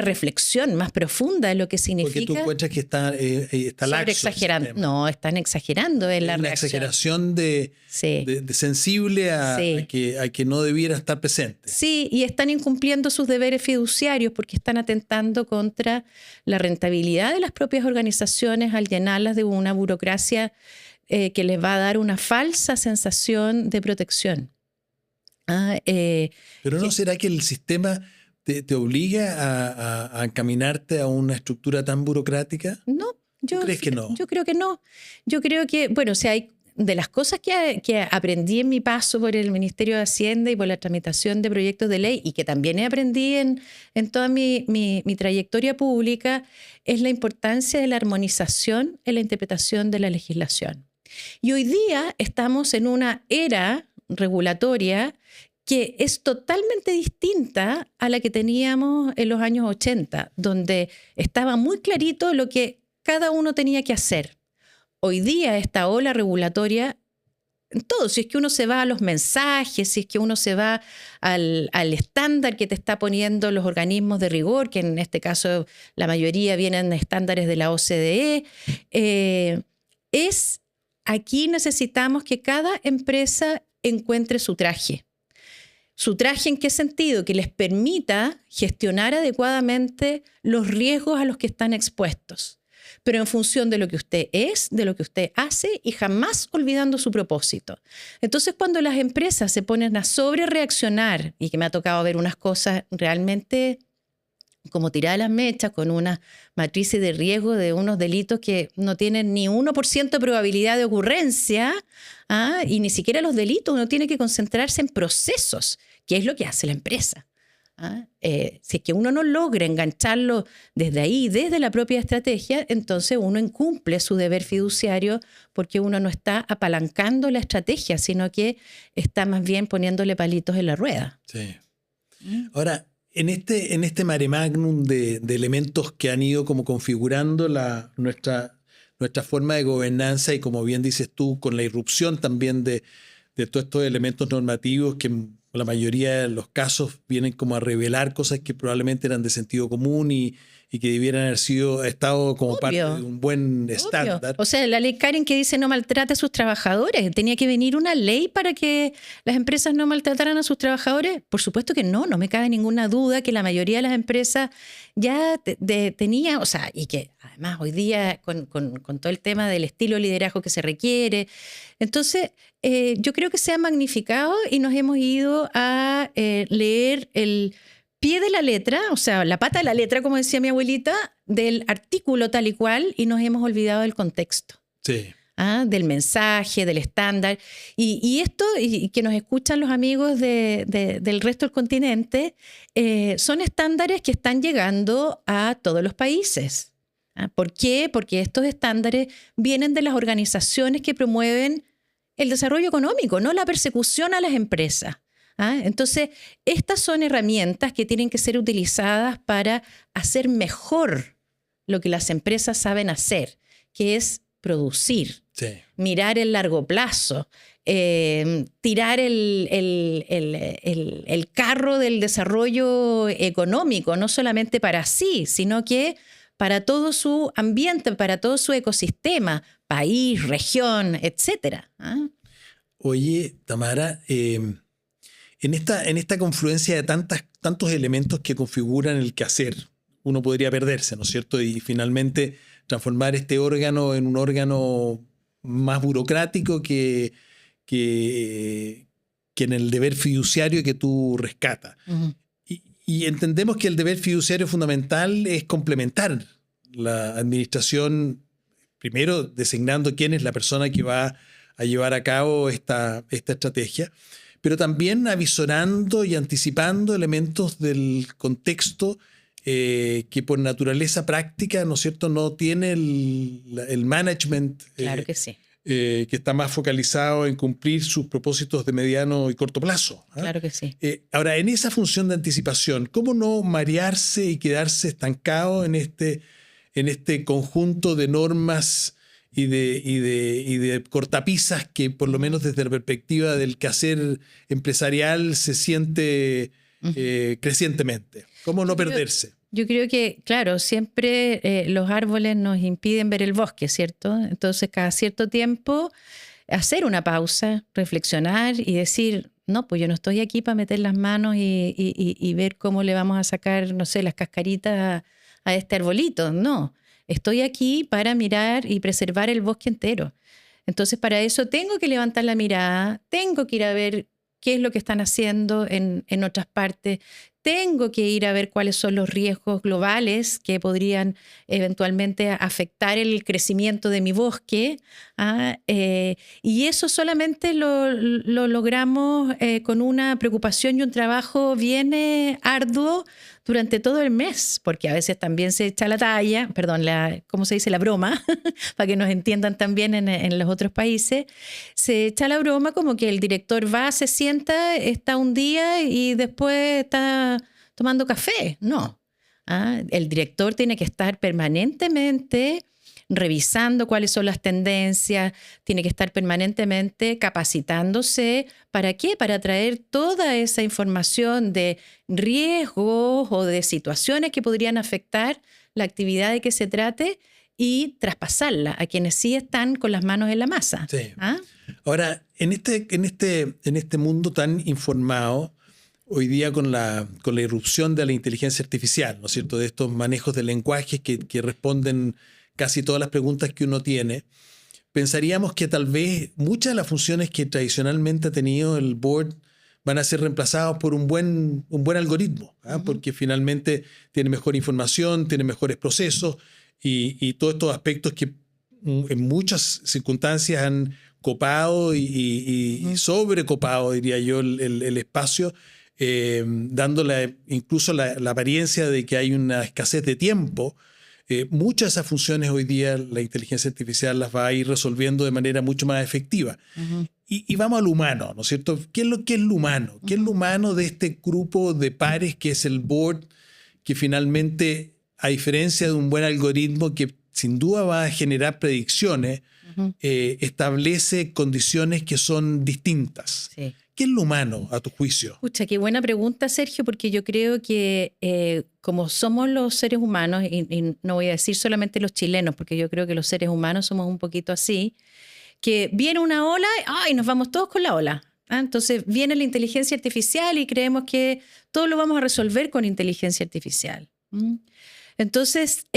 reflexión más profunda de lo que significa. Porque tú encuentras que está laxo exagerando. No, están exagerando en la una reacción. Exageración de sensible a que no debiera estar presente. Sí, y están incumpliendo sus deberes fiduciarios porque están atentando contra la rentabilidad de las propias organizaciones al llenarlas de una burocracia que les va a dar una falsa sensación de protección. Pero ¿no será que el sistema te obliga a encaminarte a una estructura tan burocrática? No. ¿Crees que no? Yo creo que no. Yo creo que, bueno, o sea, hay de las cosas que aprendí en mi paso por el Ministerio de Hacienda y por la tramitación de proyectos de ley, y que también aprendí en toda mi trayectoria pública, es la importancia de la armonización en la interpretación de la legislación. Y hoy día estamos en una era regulatoria que es totalmente distinta a la que teníamos en los años 80, donde estaba muy clarito lo que cada uno tenía que hacer. Hoy día esta ola regulatoria, en todo, si es que uno se va a los mensajes, si es que uno se va al estándar que te está poniendo los organismos de rigor, que en este caso la mayoría vienen de estándares de la OCDE, aquí necesitamos que cada empresa encuentre su traje. ¿Su traje en qué sentido? Que les permita gestionar adecuadamente los riesgos a los que están expuestos, pero en función de lo que usted es, de lo que usted hace y jamás olvidando su propósito. Entonces, cuando las empresas se ponen a sobrereaccionar, y que me ha tocado ver unas cosas realmente como tiradas las mechas, con una matriz de riesgo de unos delitos que no tienen ni 1% de probabilidad de ocurrencia, y ni siquiera los delitos, uno tiene que concentrarse en procesos, que es lo que hace la empresa. Si es que uno no logra engancharlo desde ahí, desde la propia estrategia, entonces uno incumple su deber fiduciario porque uno no está apalancando la estrategia, sino que está más bien poniéndole palitos en la rueda. Sí. Ahora, en este mare magnum de elementos que han ido como configurando nuestra forma de gobernanza, y como bien dices tú, con la irrupción también de todos estos elementos normativos que en la mayoría de los casos vienen como a revelar cosas que probablemente eran de sentido común y que debieran haber estado como parte de un buen estándar. O sea, la ley Karen que dice no maltrate a sus trabajadores, ¿tenía que venir una ley para que las empresas no maltrataran a sus trabajadores? Por supuesto que no me cabe ninguna duda que la mayoría de las empresas ya tenía, o sea, y que además hoy día con todo el tema del estilo de liderazgo que se requiere. Entonces, yo creo que se ha magnificado y nos hemos ido a leer el pie de la letra, o sea, la pata de la letra, como decía mi abuelita, del artículo tal y cual, y nos hemos olvidado del contexto. Sí. Del mensaje, del estándar. Y esto, y que nos escuchan los amigos del resto del continente, son estándares que están llegando a todos los países. ¿Por qué? Porque estos estándares vienen de las organizaciones que promueven el desarrollo económico, no la persecución a las empresas. Entonces, estas son herramientas que tienen que ser utilizadas para hacer mejor lo que las empresas saben hacer, que es producir, mirar el largo plazo, tirar el carro del desarrollo económico, no solamente para sí, sino que para todo su ambiente, para todo su ecosistema, país, región, etcétera. Oye, Tamara, en esta confluencia de tantos elementos que configuran el quehacer, uno podría perderse, ¿no es cierto? Y finalmente transformar este órgano en un órgano más burocrático que en el deber fiduciario que tú rescatas. Uh-huh. Y entendemos que el deber fiduciario fundamental es complementar la administración, primero designando quién es la persona que va a llevar a cabo esta estrategia, pero también avisorando y anticipando elementos del contexto que por naturaleza práctica, ¿no es cierto?, no tiene el management. Claro que sí. Que está más focalizado en cumplir sus propósitos de mediano y corto plazo. Claro que sí. Ahora, en esa función de anticipación, ¿cómo no marearse y quedarse estancado en este conjunto de normas y de cortapisas que, por lo menos desde la perspectiva del quehacer empresarial, se siente crecientemente? ¿Cómo no perderse? Yo creo que, claro, siempre los árboles nos impiden ver el bosque, ¿cierto? Entonces, cada cierto tiempo, hacer una pausa, reflexionar y decir, no, pues yo no estoy aquí para meter las manos y ver cómo le vamos a sacar, no sé, las cascaritas a este arbolito. No, estoy aquí para mirar y preservar el bosque entero. Entonces, para eso tengo que levantar la mirada, tengo que ir a ver qué es lo que están haciendo en otras partes. Tengo que ir a ver cuáles son los riesgos globales que podrían eventualmente afectar el crecimiento de mi bosque. Y eso solamente lo logramos con una preocupación y un trabajo bien arduo durante todo el mes, porque a veces también se echa la talla, perdón, ¿cómo se dice? La broma, para que nos entiendan también en los otros países. Se echa la broma como que el director va, se sienta, está un día y después está tomando café. No. El director tiene que estar permanentemente revisando cuáles son las tendencias, tiene que estar permanentemente capacitándose. ¿Para qué? Para traer toda esa información de riesgos o de situaciones que podrían afectar la actividad de que se trate y traspasarla a quienes sí están con las manos en la masa. Sí. Ahora, en este mundo tan informado, hoy día con la irrupción de la inteligencia artificial, ¿no es cierto?, de estos manejos de lenguajes que responden casi todas las preguntas que uno tiene, pensaríamos que tal vez muchas de las funciones que tradicionalmente ha tenido el board van a ser reemplazadas por un buen algoritmo, porque finalmente tiene mejor información, tiene mejores procesos y todos estos aspectos que en muchas circunstancias han copado y sobrecopado, diría yo, el espacio, dándole incluso la apariencia de que hay una escasez de tiempo. Muchas de esas funciones hoy día la inteligencia artificial las va a ir resolviendo de manera mucho más efectiva. Y vamos al humano, ¿no es cierto? ¿Qué es lo humano? ¿Qué es lo humano de este grupo de pares que es el board, que finalmente, a diferencia de un buen algoritmo que sin duda va a generar predicciones, establece condiciones que son distintas? Sí. ¿Qué es lo humano, a tu juicio? Escucha, qué buena pregunta, Sergio, porque yo creo que como somos los seres humanos, y no voy a decir solamente los chilenos, porque yo creo que los seres humanos somos un poquito así, que viene una ola y nos vamos todos con la ola. Entonces viene la inteligencia artificial y creemos que todo lo vamos a resolver con inteligencia artificial. Entonces,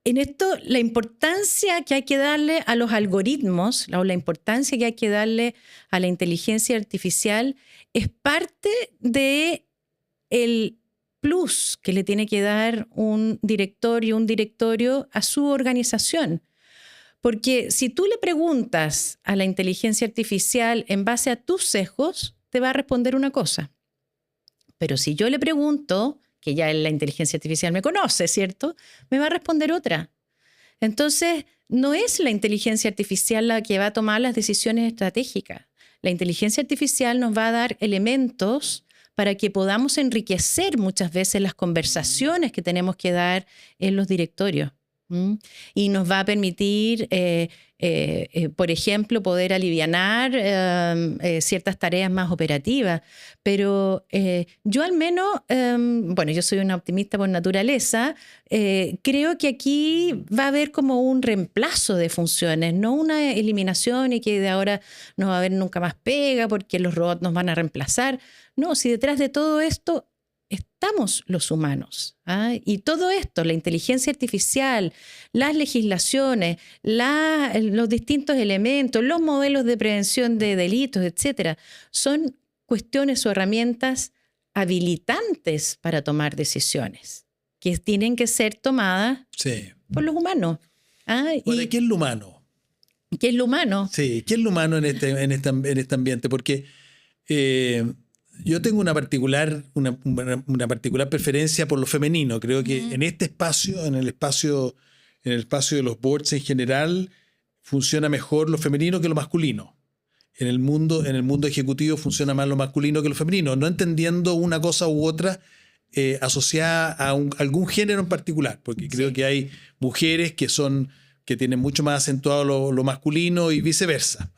en esto, la importancia que hay que darle a los algoritmos, o la importancia que hay que darle a la inteligencia artificial, es parte del plus que le tiene que dar un directorio a su organización. Porque si tú le preguntas a la inteligencia artificial en base a tus sesgos, te va a responder una cosa. Pero si yo le pregunto, que ya la inteligencia artificial me conoce, ¿cierto?, me va a responder otra. Entonces, no es la inteligencia artificial la que va a tomar las decisiones estratégicas. La inteligencia artificial nos va a dar elementos para que podamos enriquecer muchas veces las conversaciones que tenemos que dar en los directorios. Y nos va a permitir, por ejemplo, poder alivianar ciertas tareas más operativas. Pero yo al menos, bueno, yo soy una optimista por naturaleza, creo que aquí va a haber como un reemplazo de funciones, no una eliminación y que de ahora no va a haber nunca más pega porque los robots nos van a reemplazar. No, si detrás de todo esto estamos los humanos. Y todo esto, la inteligencia artificial, las legislaciones, los distintos elementos, los modelos de prevención de delitos, etcétera, son cuestiones o herramientas habilitantes para tomar decisiones que tienen que ser tomadas por los humanos. ¿Y qué es lo humano? ¿Qué es lo humano? Sí, ¿qué es lo humano en este ambiente? Porque Yo tengo una particular preferencia por lo femenino. Creo que en este espacio, en el espacio de los boards en general, funciona mejor lo femenino que lo masculino. En el mundo ejecutivo funciona más lo masculino que lo femenino, no entendiendo una cosa u otra asociada a algún género en particular, porque creo que hay mujeres que tienen mucho más acentuado lo masculino y viceversa.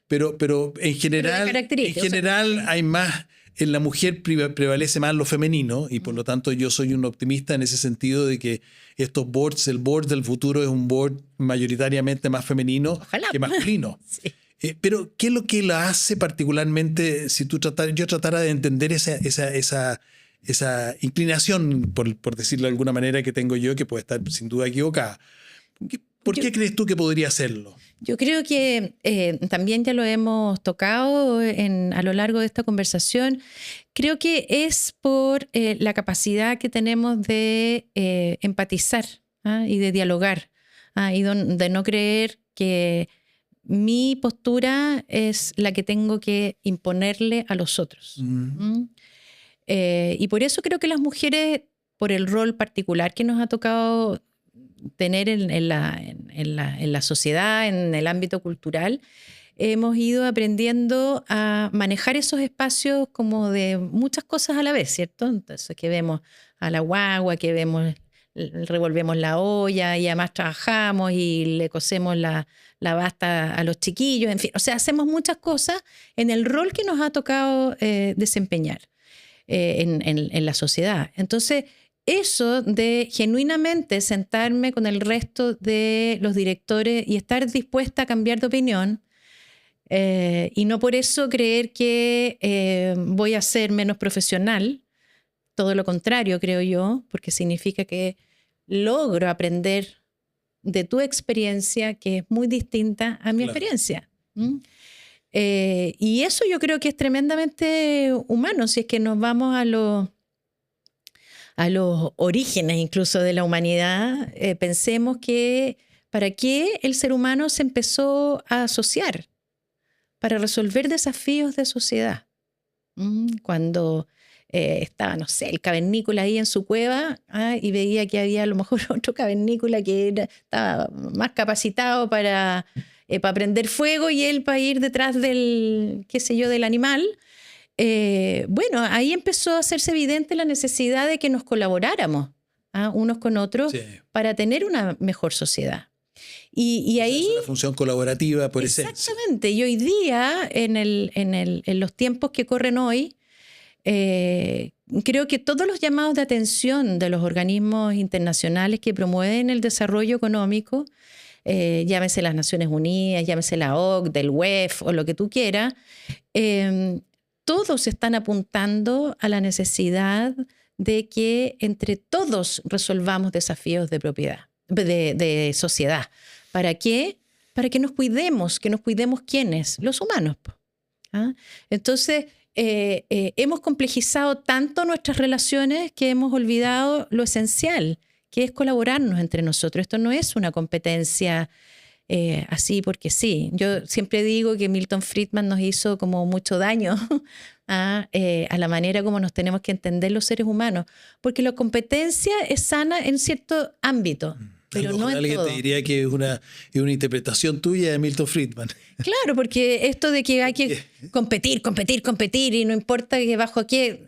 Pero en general hay más, en la mujer prevalece más lo femenino y por lo tanto yo soy un optimista en ese sentido de que estos boards, el board del futuro es un board mayoritariamente más femenino que masculino. Sí. Pero ¿qué es lo que la hace particularmente, si yo tratara de entender esa inclinación, por decirlo de alguna manera, que tengo yo, que puede estar sin duda equivocada? ¿Por qué crees tú que podría hacerlo? Yo creo que también ya lo hemos tocado a lo largo de esta conversación. Creo que es por la capacidad que tenemos de empatizar y de dialogar y de no creer que mi postura es la que tengo que imponerle a los otros. Y por eso creo que las mujeres, por el rol particular que nos ha tocado tener en la sociedad, en el ámbito cultural, hemos ido aprendiendo a manejar esos espacios como de muchas cosas a la vez, ¿cierto? Entonces que vemos a la guagua, que revolvemos la olla y además trabajamos y le cosemos la basta a los chiquillos, en fin, o sea, hacemos muchas cosas en el rol que nos ha tocado desempeñar en la sociedad. Entonces, eso de genuinamente sentarme con el resto de los directores y estar dispuesta a cambiar de opinión y no por eso creer que voy a ser menos profesional, todo lo contrario, creo yo, porque significa que logro aprender de tu experiencia, que es muy distinta a mi experiencia. Y eso yo creo que es tremendamente humano, si es que nos vamos a los orígenes incluso de la humanidad. Pensemos que ¿para qué el ser humano se empezó a asociar? Para resolver desafíos de sociedad. Cuando estaba, no sé, el cavernícola ahí en su cueva y veía que había a lo mejor otro cavernícola que estaba más capacitado para prender fuego y él para ir detrás del, qué sé yo, del animal. Bueno, ahí empezó a hacerse evidente la necesidad de que nos colaboráramos unos con otros para tener una mejor sociedad. Y ahí, es una función colaborativa por esencia. Exactamente. Y hoy día, en los tiempos que corren hoy, creo que todos los llamados de atención de los organismos internacionales que promueven el desarrollo económico, llámese las Naciones Unidas, llámese la OCDE, el WEF o lo que tú quieras, todos están apuntando a la necesidad de que entre todos resolvamos desafíos de propiedad, de sociedad. ¿Para qué? Para que nos cuidemos ¿quiénes? Los humanos. Entonces, hemos complejizado tanto nuestras relaciones que hemos olvidado lo esencial, que es colaborarnos entre nosotros. Esto no es una competencia así porque sí. Yo siempre digo que Milton Friedman nos hizo como mucho daño a la manera como nos tenemos que entender los seres humanos, porque la competencia es sana en cierto ámbito. Pero no en alguien todo. Te diría que es una interpretación tuya de Milton Friedman. Claro, porque esto de que hay que competir y no importa que bajo qué,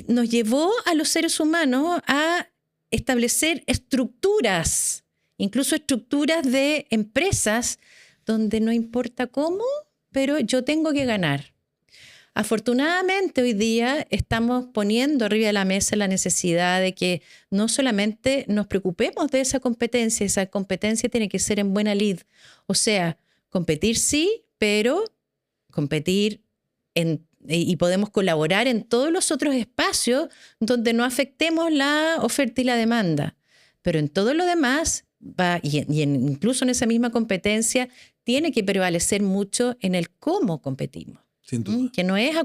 nos llevó a los seres humanos a establecer estructuras, incluso estructuras de empresas donde no importa cómo, pero yo tengo que ganar. Afortunadamente hoy día estamos poniendo arriba de la mesa la necesidad de que no solamente nos preocupemos de esa competencia tiene que ser en buena lid. O sea, competir sí, pero competir y podemos colaborar en todos los otros espacios donde no afectemos la oferta y la demanda. Pero en todo lo demás, incluso en esa misma competencia, tiene que prevalecer mucho en el cómo competimos. Sin duda. Que no es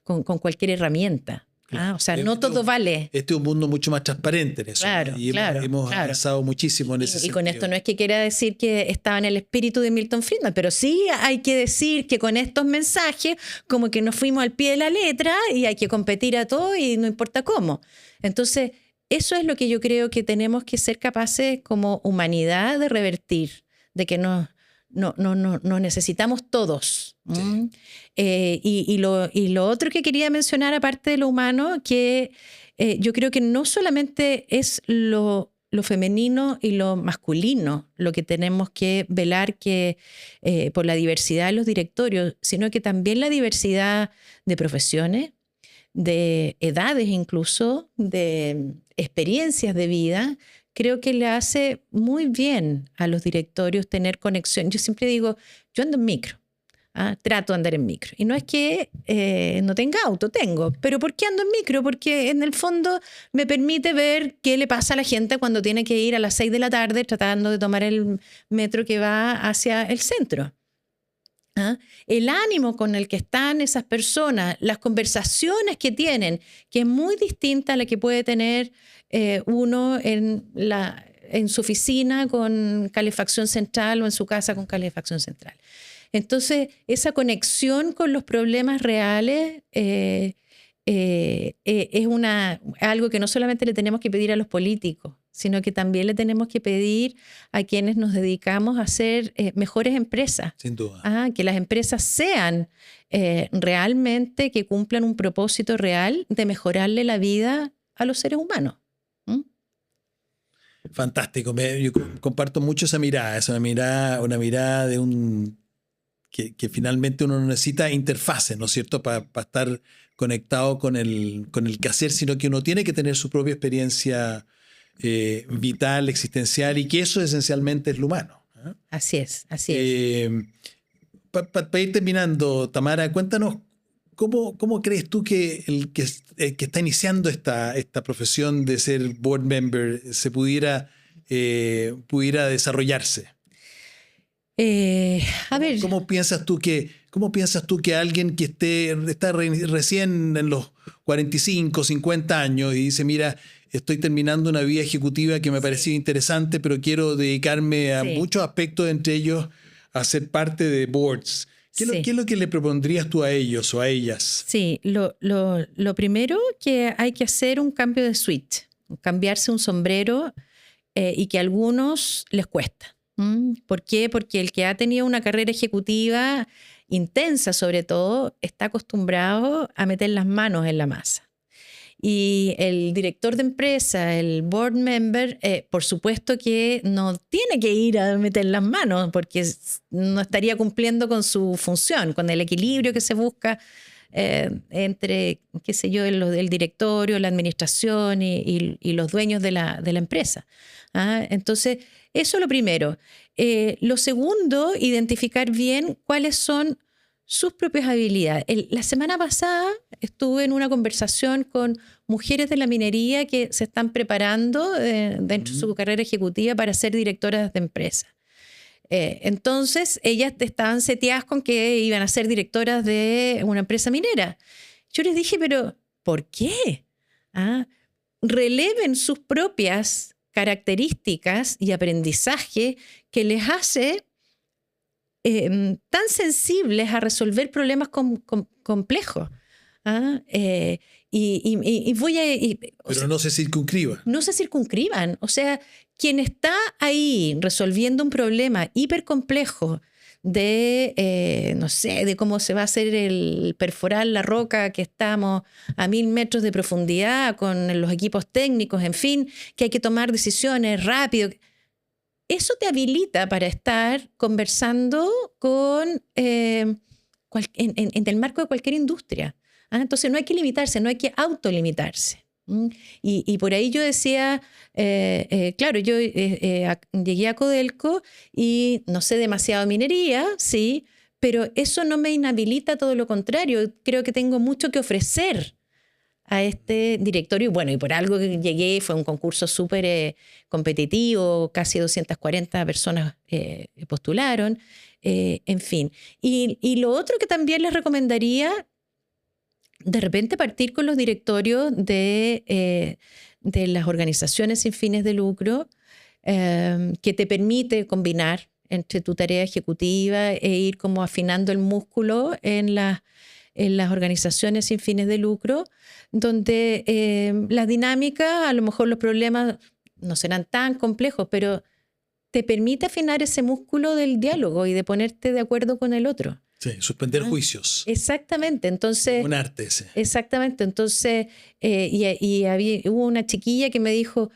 con cualquier herramienta. O sea, no todo vale. Este es un mundo mucho más transparente en eso. Claro, Y hemos avanzado muchísimo en ese sentido. Y con esto no es que quiera decir que estaba en el espíritu de Milton Friedman, pero sí hay que decir que con estos mensajes como que nos fuimos al pie de la letra y hay que competir a todo y no importa cómo. Entonces, eso es lo que yo creo que tenemos que ser capaces como humanidad de revertir, de que nos necesitamos todos. Sí. Y lo otro que quería mencionar, aparte de lo humano, que yo creo que no solamente es lo femenino y lo masculino lo que tenemos que velar que, por la diversidad de los directorios, sino que también la diversidad de profesiones, de edades incluso, de experiencias de vida. Creo que le hace muy bien a los directorios tener conexión. Yo siempre digo, yo ando en micro, trato de andar en micro. Y no es que no tenga auto, tengo. ¿Pero por qué ando en micro? Porque en el fondo me permite ver qué le pasa a la gente cuando tiene que ir a las 6 de la tarde tratando de tomar el metro que va hacia el centro. El ánimo con el que están esas personas, las conversaciones que tienen, que es muy distinta a la que puede tener uno en su oficina con calefacción central o en su casa con calefacción central. Entonces, esa conexión con los problemas reales es algo que no solamente le tenemos que pedir a los políticos, sino que también le tenemos que pedir a quienes nos dedicamos a hacer mejores empresas. Sin duda. Que las empresas sean realmente, que cumplan un propósito real de mejorarle la vida a los seres humanos. Fantástico. Yo comparto mucho esa mirada. Es una mirada de que finalmente uno no necesita interfaces, ¿no es cierto?, para estar conectado con el quehacer, sino que uno tiene que tener su propia experiencia vital, existencial, y que eso esencialmente es lo humano. Así es. Para ir terminando, Tamara, cuéntanos, ¿cómo crees tú que el que está iniciando esta profesión de ser board member se pudiera desarrollarse? A ver. ¿Cómo piensas tú que alguien que está recién en los 45, 50 años y dice, mira, estoy terminando una vida ejecutiva que me parecía interesante, pero quiero dedicarme a muchos aspectos, entre ellos a ser parte de boards? ¿Qué es lo que le propondrías tú a ellos o a ellas? Sí, lo primero que hay que hacer un cambio de switch, cambiarse un sombrero y que a algunos les cuesta. ¿Por qué? Porque el que ha tenido una carrera ejecutiva intensa, sobre todo, está acostumbrado a meter las manos en la masa. Y el director de empresa, el board member, por supuesto que no tiene que ir a meter las manos porque no estaría cumpliendo con su función, con el equilibrio que se busca entre, qué sé yo, el directorio, la administración y los dueños de la empresa. Entonces, eso es lo primero. Lo segundo, identificar bien cuáles son sus propias habilidades. La semana pasada estuve en una conversación con mujeres de la minería que se están preparando dentro de su carrera ejecutiva para ser directoras de empresas. Entonces, ellas estaban seteadas con que iban a ser directoras de una empresa minera. Yo les dije, pero ¿por qué? Releven sus propias características y aprendizaje que les hace tan sensibles a resolver problemas complejos. Pero no se circunscriban. No se circunscriban. O sea, quien está ahí resolviendo un problema hipercomplejo no sé, de cómo se va a hacer el perforar la roca que estamos a 1000 metros de profundidad con los equipos técnicos, en fin, que hay que tomar decisiones rápido. Eso te habilita para estar conversando en el marco de cualquier industria. Entonces no hay que limitarse, no hay que autolimitarse. Y por ahí yo decía, claro, yo llegué a Codelco y no sé demasiado de minería, sí, pero eso no me inhabilita, todo lo contrario. Creo que tengo mucho que ofrecer a este directorio. Bueno, y por algo que llegué, fue un concurso súper competitivo, casi 240 personas postularon, en fin. Y lo otro que también les recomendaría de repente partir con los directorios de las organizaciones sin fines de lucro, que te permite combinar entre tu tarea ejecutiva e ir como afinando el músculo en las organizaciones sin fines de lucro, donde la dinámica, a lo mejor los problemas no serán tan complejos, pero te permite afinar ese músculo del diálogo y de ponerte de acuerdo con el otro. Sí, suspender juicios. Exactamente, entonces... Un arte ese. Exactamente, entonces, hubo una chiquilla que me dijo,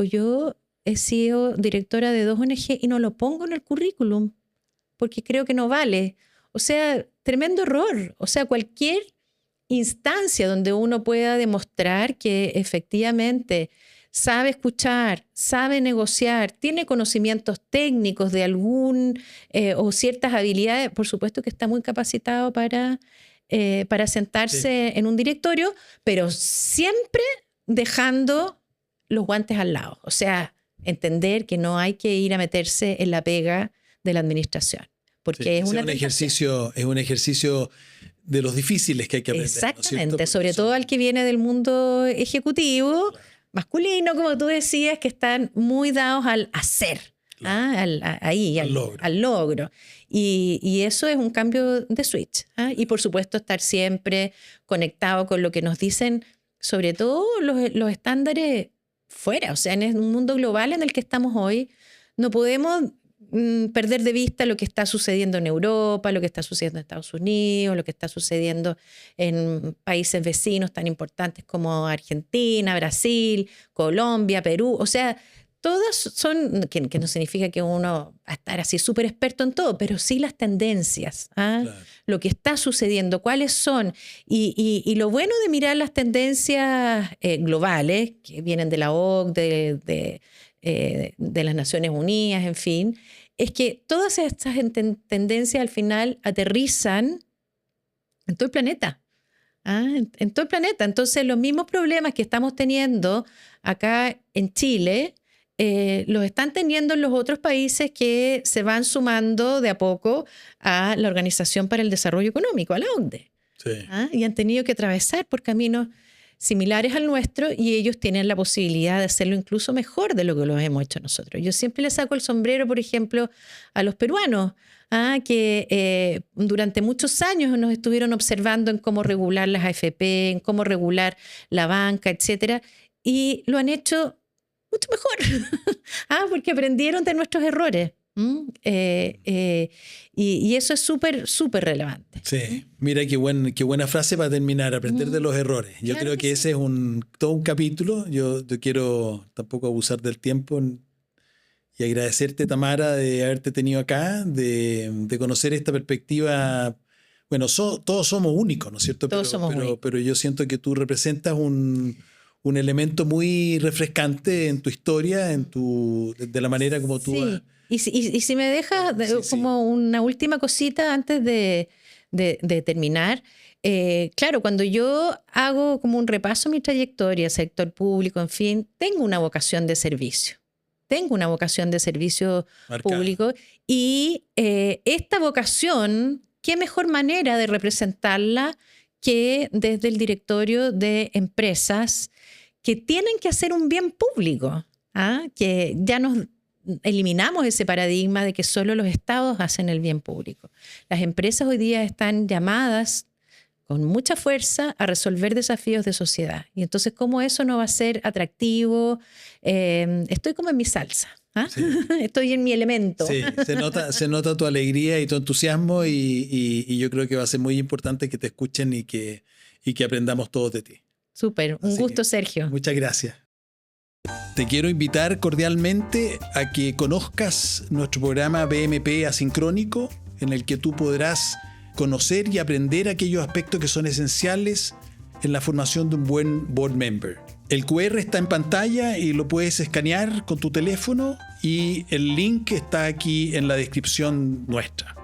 yo he sido directora de 2 ONG y no lo pongo en el currículum porque creo que no vale. O sea, tremendo error. O sea, cualquier instancia donde uno pueda demostrar que efectivamente sabe escuchar, sabe negociar, tiene conocimientos técnicos de o ciertas habilidades, por supuesto que está muy capacitado para sentarse en un directorio, pero siempre dejando los guantes al lado. O sea, entender que no hay que ir a meterse en la pega de la administración. Porque es un ejercicio de los difíciles que hay que aprender. Exactamente, ¿no? sobre todo al que viene del mundo ejecutivo, claro, masculino, como tú decías, que están muy dados al hacer, claro, al logro. Y eso es un cambio de switch. Y por supuesto estar siempre conectado con lo que nos dicen, sobre todo los estándares fuera. O sea, en un mundo global en el que estamos hoy, no podemos perder de vista lo que está sucediendo en Europa, lo que está sucediendo en Estados Unidos, lo que está sucediendo en países vecinos tan importantes como Argentina, Brasil, Colombia, Perú. O sea, todas son, que no significa que uno va a estar así súper experto en todo, pero sí las tendencias, claro, lo que está sucediendo, cuáles son. Y lo bueno de mirar las tendencias globales, que vienen de la OCDE, de las Naciones Unidas, en fin, es que todas estas tendencias al final aterrizan en todo el planeta. En todo el planeta. Entonces, los mismos problemas que estamos teniendo acá en Chile, los están teniendo en los otros países que se van sumando de a poco a la Organización para el Desarrollo Económico, a la OCDE. Sí. Y han tenido que atravesar por caminos similares al nuestro y ellos tienen la posibilidad de hacerlo incluso mejor de lo que lo hemos hecho nosotros. Yo siempre le saco el sombrero, por ejemplo, a los peruanos, que durante muchos años nos estuvieron observando en cómo regular las AFP, en cómo regular la banca, etcétera, y lo han hecho mucho mejor, porque aprendieron de nuestros errores. Y eso es súper, súper relevante. Sí, mira qué buena frase para terminar, aprender de los errores. Yo creo que ese es todo un capítulo. Yo quiero tampoco abusar del tiempo y agradecerte, Tamara, de haberte tenido acá, de conocer esta perspectiva. Bueno, todos somos únicos, ¿no es cierto? Pero yo siento que tú representas un elemento muy refrescante en tu historia, de la manera como tú... Sí. Y si me dejas como una última cosita antes de terminar, claro, cuando yo hago como un repaso a mi trayectoria, sector público, en fin, tengo una vocación de servicio. Tengo una vocación de servicio público y esta vocación, qué mejor manera de representarla que desde el directorio de empresas que tienen que hacer un bien público, que ya nos eliminamos ese paradigma de que solo los estados hacen el bien público. Las empresas hoy día están llamadas con mucha fuerza a resolver desafíos de sociedad. Y entonces, ¿cómo eso no va a ser atractivo? Estoy como en mi salsa. Sí. Estoy en mi elemento. Sí, se nota tu alegría y tu entusiasmo y yo creo que va a ser muy importante que te escuchen y que aprendamos todos de ti. Súper, un gusto, Sergio. Muchas gracias. Te quiero invitar cordialmente a que conozcas nuestro programa BMP Asincrónico, en el que tú podrás conocer y aprender aquellos aspectos que son esenciales en la formación de un buen board member. El QR está en pantalla y lo puedes escanear con tu teléfono y el link está aquí en la descripción nuestra.